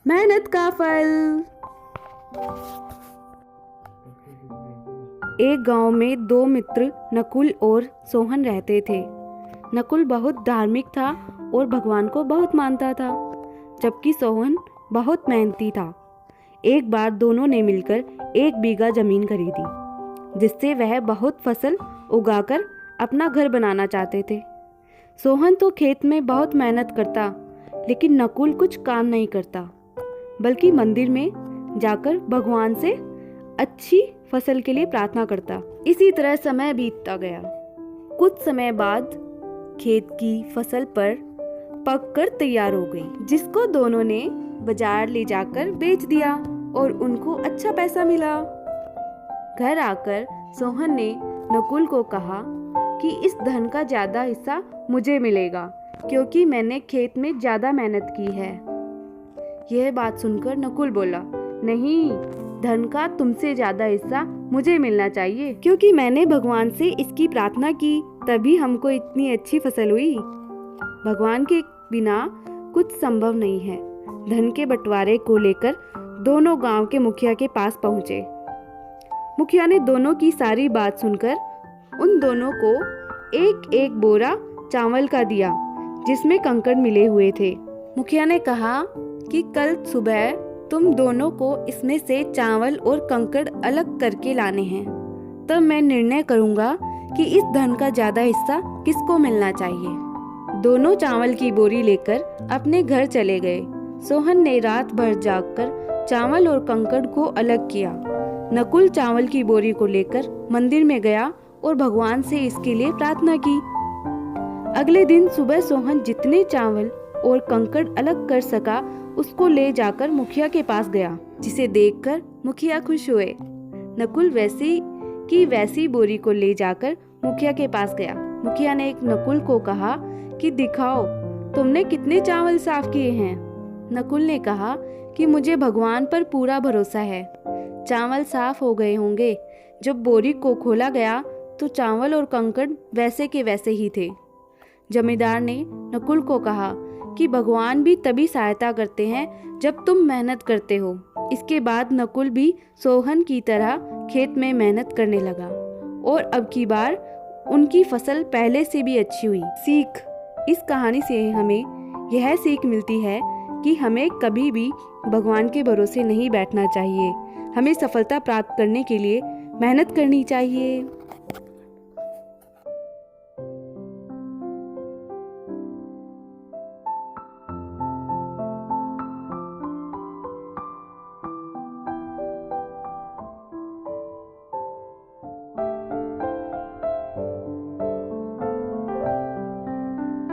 मेहनत का फल। एक गांव में दो मित्र नकुल और सोहन रहते थे। नकुल बहुत धार्मिक था और भगवान को बहुत मानता था, जबकि सोहन बहुत मेहनती था। एक बार दोनों ने मिलकर 1 बीघा जमीन खरीदी, जिससे वह बहुत फसल उगाकर अपना घर बनाना चाहते थे। सोहन तो खेत में बहुत मेहनत करता, लेकिन नकुल कुछ काम नहीं करता, बल्कि मंदिर में जाकर भगवान से अच्छी फसल के लिए प्रार्थना करता। इसी तरह समय बीतता गया। कुछ समय बाद खेत की फसल पक कर तैयार हो गई, जिसको दोनों ने बाजार ले जाकर बेच दिया और उनको अच्छा पैसा मिला। घर आकर सोहन ने नकुल को कहा कि इस धन का ज्यादा हिस्सा मुझे मिलेगा, क्योंकि मैंने खेत में ज्यादा मेहनत की है। यह बात सुनकर नकुल बोला, नहीं, धन का तुमसे ज्यादा हिस्सा मुझे मिलना चाहिए, क्योंकि मैंने भगवान से इसकी प्रार्थना की, तभी हमको इतनी अच्छी फसल हुई। भगवान के बिना कुछ संभव नहीं है। धन के बंटवारे को लेकर दोनों गांव के मुखिया के पास पहुंचे। मुखिया ने दोनों की सारी बात सुनकर उन दोनों को एक एक बोरा चावल का दिया, जिसमें कंकड़ मिले हुए थे। मुखिया ने कहा कि कल सुबह तुम दोनों को इसमें से चावल और कंकड़ अलग करके लाने हैं, तब मैं निर्णय करूंगा कि इस धन का ज्यादा हिस्सा किसको मिलना चाहिए। दोनों चावल की बोरी लेकर अपने घर चले गए। सोहन ने रात भर जागकर चावल और कंकड़ को अलग किया। नकुल चावल की बोरी को लेकर मंदिर में गया और भगवान से इसके लिए प्रार्थना की। अगले दिन सुबह सोहन जितने चावल और कंकड़ अलग कर सका, उसको ले जाकर मुखिया के पास गया, जिसे देखकर मुखिया खुश हुए। नकुल वैसी बोरी को ले जाकर मुखिया के पास गया। मुखिया ने एक नकुल को कहा कि दिखाओ, तुमने कितने चावल साफ किए हैं। नकुल ने कहा कि मुझे भगवान पर पूरा भरोसा है, चावल साफ हो गए होंगे। जब बोरी को खोला गया तो चावल और कंकड़ वैसे के वैसे ही थे। जमींदार ने नकुल को कहा कि भगवान भी तभी सहायता करते हैं जब तुम मेहनत करते हो। इसके बाद नकुल भी सोहन की तरह खेत में मेहनत करने लगा और अब की बार उनकी फसल पहले से भी अच्छी हुई। सीख: इस कहानी से हमें यह सीख मिलती है कि हमें कभी भी भगवान के भरोसे नहीं बैठना चाहिए। हमें सफलता प्राप्त करने के लिए मेहनत करनी चाहिए।